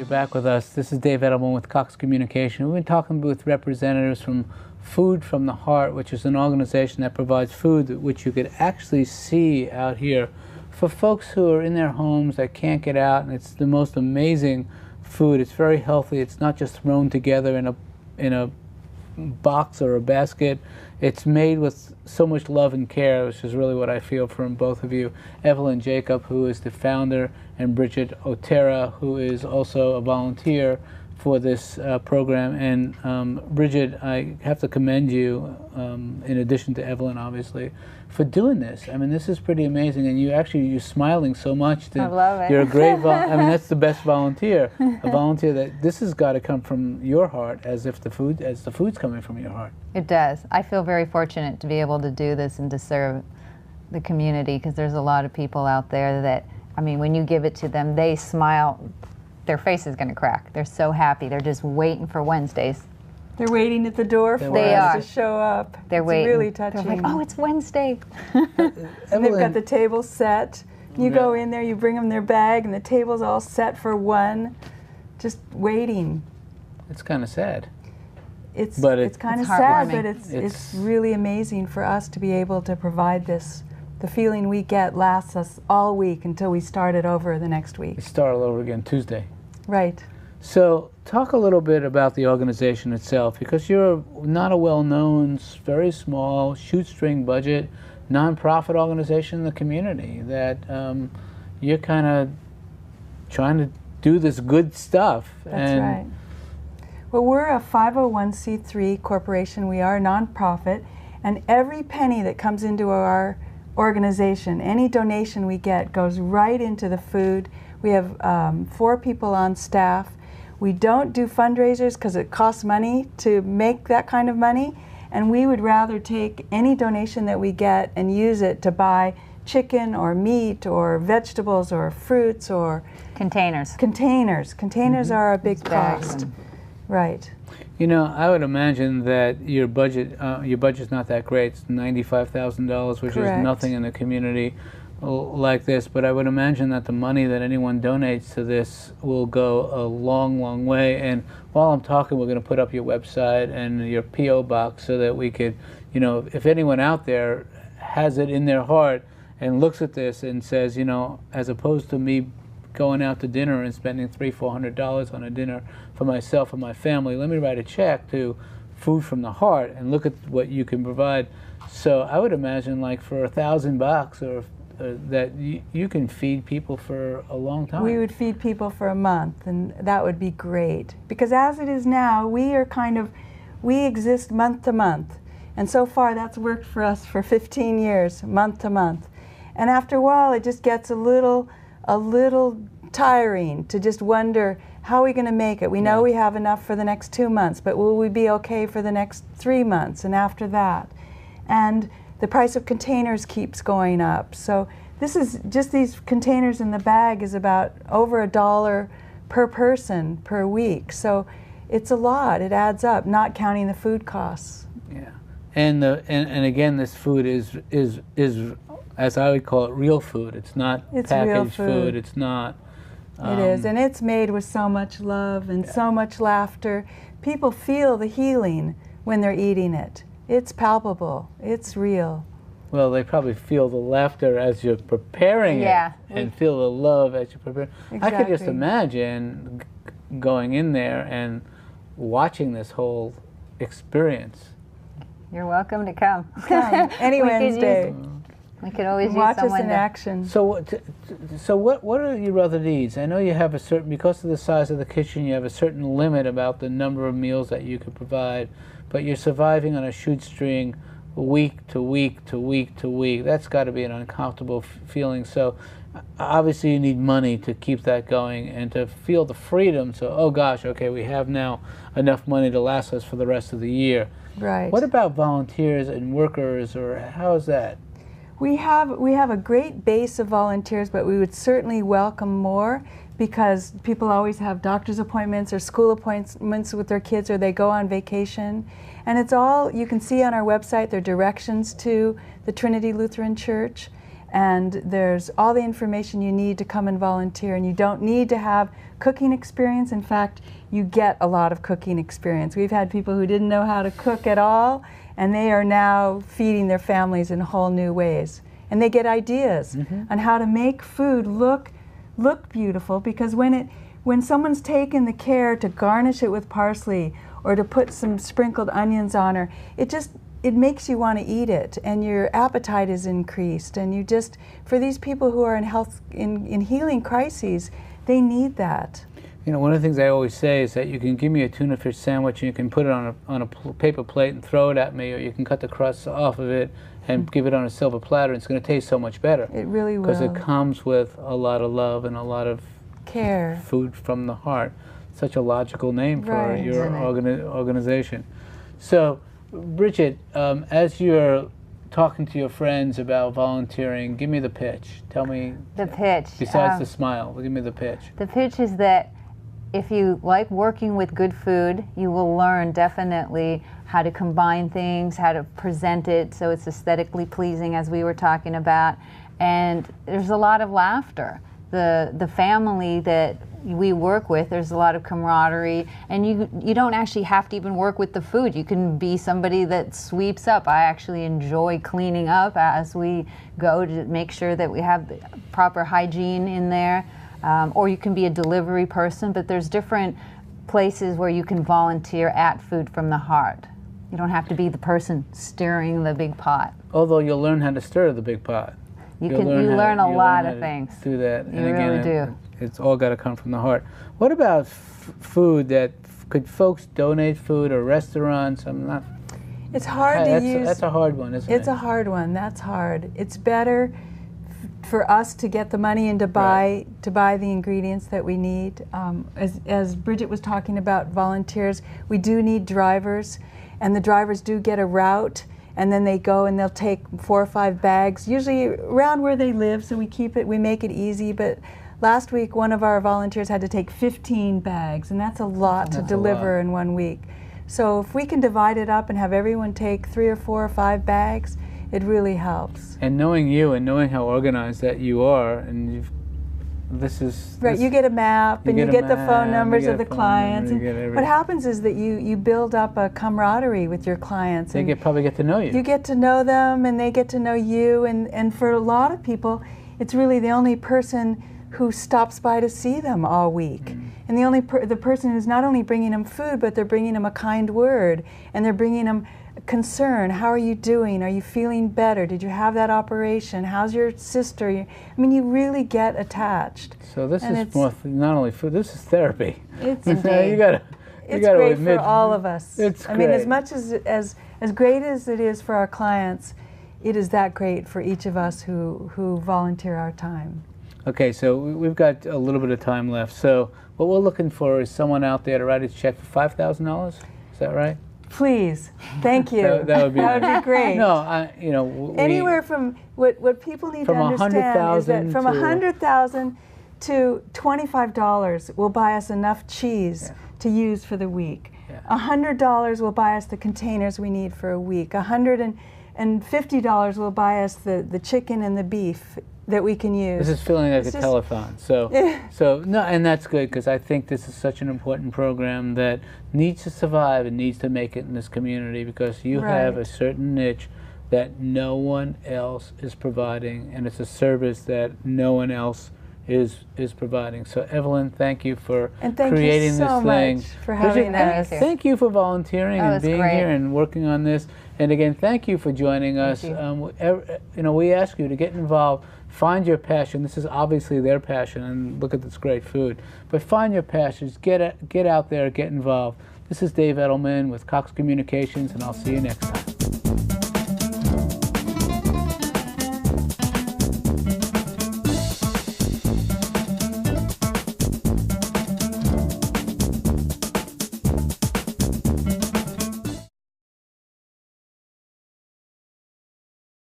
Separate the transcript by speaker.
Speaker 1: you're back with us. This is Dave Edelman with Cox Communication. We've been talking with representatives from Food from the Heart, which is an organization that provides food which you could actually see out here for folks who are in their homes that can't get out, and it's the most amazing food. It's very healthy. It's not just thrown together in a box or a basket. It's made with so much love and care, which is really what I feel from both of you. Evelyn Jacob, who is the founder, and Bridget Otera, who is also a volunteer for this program. And Bridget, I have to commend you, in addition to Evelyn, obviously, for doing this. I mean, this is pretty amazing, and you're smiling so much.
Speaker 2: I love it.
Speaker 1: You're a great I mean, that's the best volunteer. A volunteer that this has got to come from your heart, as the food's coming from your heart.
Speaker 2: It does. I feel very fortunate to be able to do this and to serve the community, because there's a lot of people out there that, I mean, when you give it to them, they smile. Their face is going to crack. They're so happy. They're just waiting for Wednesdays.
Speaker 3: They're waiting at the door for us to show up.
Speaker 2: They're waiting.
Speaker 3: It's really touching.
Speaker 2: They're like, oh, it's Wednesday.
Speaker 3: And they've got the table set. You go in there, you bring them their bag, and the table's all set for one, just waiting.
Speaker 1: It's kind of sad.
Speaker 3: It's kind of sad, but it's really amazing for us to be able to provide this. The feeling we get lasts us all week until we start it over the next week.
Speaker 1: We start all over again Tuesday.
Speaker 3: Right.
Speaker 1: So talk a little bit about the organization itself, because you're not a well-known, very small, shoestring budget, nonprofit organization in the community that you're kind of trying to do this good stuff.
Speaker 3: That's right. Well, we're a 501c3 corporation. We are a nonprofit, and every penny that comes into our organization, any donation we get goes right into the food. We have 4 people on staff. We don't do fundraisers because it costs money to make that kind of money, and we would rather take any donation that we get and use it to buy chicken or meat or vegetables or fruits or
Speaker 2: containers.
Speaker 3: Containers are a big cost. Right.
Speaker 1: You know, I would imagine that your budget's not that great. It's $95,000, which
Speaker 3: Correct.
Speaker 1: is nothing in a community like this. But I would imagine that the money that anyone donates to this will go a long, long way. And while I'm talking, we're going to put up your website and your P.O. box so that we could, you know, if anyone out there has it in their heart and looks at this and says, you know, as opposed to me going out to dinner and spending $300-400 on a dinner for myself and my family, let me write a check to Food from the Heart and look at what you can provide. So I would imagine, like, for $1,000 or that you can feed people for a long time.
Speaker 3: We would feed people for a month, and that would be great. Because as it is now, we exist month to month. And so far that's worked for us for 15 years, month to month. And after a while it just gets a little tiring to just wonder, how are we going to make it? We know we have enough for the next 2 months, but will we be okay for the next 3 months and after that? And the price of containers keeps going up. So this is just, these containers in the bag is about over $1 per person per week. So it's a lot. It adds up, not counting the food costs.
Speaker 1: Yeah. And again, this food is as I would call it, real food. It's not packaged food. It's not.
Speaker 3: It is, and it's made with so much love and so much laughter. People feel the healing when they're eating it. It's palpable. It's real.
Speaker 1: Well, they probably feel the laughter as you're preparing it, and feel the love as you prepare.
Speaker 3: Exactly.
Speaker 1: I could just imagine going in there and watching this whole experience.
Speaker 2: You're welcome to come.
Speaker 3: Come any Wednesday.
Speaker 2: We could always
Speaker 3: watch
Speaker 2: use someone
Speaker 3: us in action.
Speaker 1: So what are your other needs? I know you have a certain, because of the size of the kitchen, you have a certain limit about the number of meals that you could provide, but you're surviving on a shoestring week to week to week to week. That's got to be an uncomfortable feeling. So obviously you need money to keep that going and to feel the freedom. So, oh gosh, okay, we have now enough money to last us for the rest of the year.
Speaker 3: Right.
Speaker 1: What about volunteers and workers, or how is that?
Speaker 3: We have a great base of volunteers, but we would certainly welcome more, because people always have doctor's appointments or school appointments with their kids, or they go on vacation. And it's all, you can see on our website, there are directions to the Trinity Lutheran Church. and there's all the information you need to come and volunteer, and you don't need to have cooking experience. In fact, you get a lot of cooking experience. We've had people who didn't know how to cook at all, and they are now feeding their families in whole new ways. And they get ideas on how to make food look beautiful, because when someone's taken the care to garnish it with parsley or to put some sprinkled onions on her, it makes you want to eat it, and your appetite is increased. And you just, for these people who are in healing crises, they need that.
Speaker 1: You know, one of the things I always say is that you can give me a tuna fish sandwich and you can put it on a paper plate and throw it at me, or you can cut the crust off of it and give it on a silver platter. It's going to taste so much better.
Speaker 3: It really will.
Speaker 1: Because it comes with a lot of love and a lot of
Speaker 3: care.
Speaker 1: Food from the heart. Such a logical name for
Speaker 3: Right.
Speaker 1: your organization. So, Bridget, as you're talking to your friends about volunteering, give me the pitch. Tell me.
Speaker 2: The pitch.
Speaker 1: Besides the smile, give me the pitch.
Speaker 2: The pitch is that if you like working with good food, you will learn definitely how to combine things, how to present it so it's aesthetically pleasing, as we were talking about. And there's a lot of laughter. The family that we work with, there's a lot of camaraderie, and you don't actually have to even work with the food. You can be somebody that sweeps up. I actually enjoy cleaning up as we go to make sure that we have the proper hygiene in there. Or you can be a delivery person, but there's different places where you can volunteer at Food from the Heart. You don't have to be the person stirring the big pot.
Speaker 1: Although you'll learn how to stir the big pot.
Speaker 2: You learn a lot of things.
Speaker 1: Do that.
Speaker 2: You really do.
Speaker 1: It's all got to come from the heart. What about food that could folks donate food, or restaurants?
Speaker 3: It's hard to use.
Speaker 1: That's a hard one, isn't it?
Speaker 3: It's a hard one. That's hard. It's better for us to get the money and to buy the ingredients that we need. As Bridget was talking about volunteers, we do need drivers, and the drivers do get a route, and then they go and they'll take 4 or 5 bags, usually around where they live, so we make it easy. But last week, one of our volunteers had to take 15 bags, and that's a lot to deliver in 1 week. So if we can divide it up and have everyone take 3 or 4 or 5 bags, it really helps.
Speaker 1: And knowing you and knowing how organized that you are, and
Speaker 3: right, you get a map, and you get the phone numbers of the clients. And what happens is that you build up a camaraderie with your clients.
Speaker 1: They probably get to know you.
Speaker 3: You get to know them, and they get to know you. And for a lot of people, it's really the only person who stops by to see them all week. And the person who's not only bringing them food, but they're bringing them a kind word, and they're bringing them concern. How are you doing? Are you feeling better? Did you have that operation? How's your sister? I mean, you really get attached.
Speaker 1: So this is not only food, this is therapy.
Speaker 3: It's
Speaker 1: you gotta
Speaker 3: great
Speaker 1: admit,
Speaker 3: for all of us.
Speaker 1: It's
Speaker 3: I mean, as much as great as it is for our clients, it is that great for each of us who volunteer our time.
Speaker 1: Okay, so we've got a little bit of time left. So what we're looking for is someone out there to write a check for $5,000. Is that right?
Speaker 3: Please, thank you.
Speaker 1: that would be
Speaker 3: great.
Speaker 1: No,
Speaker 3: anywhere from what people need to understand is that from $100,000 to $25 will buy us enough cheese to use for the week. $100 will buy us the containers we need for a week. $150 will buy us the chicken and the beef that we can use.
Speaker 1: This is feeling like a telethon. So no, and that's good, because I think this is such an important program that needs to survive and needs to make it in this community, because you have a certain niche that no one else is providing, and it's a service that no one else is providing. So Evelyn, thank you for creating this thing.
Speaker 3: Much for having us.
Speaker 1: Thank you for volunteering and being here and working on this. And again, thank you for joining us. We ask you to get involved. Find your passion. This is obviously their passion, and look at this great food. But find your passions. Get out there. Get involved. This is Dave Edelman with Cox Communications, and I'll see you next time.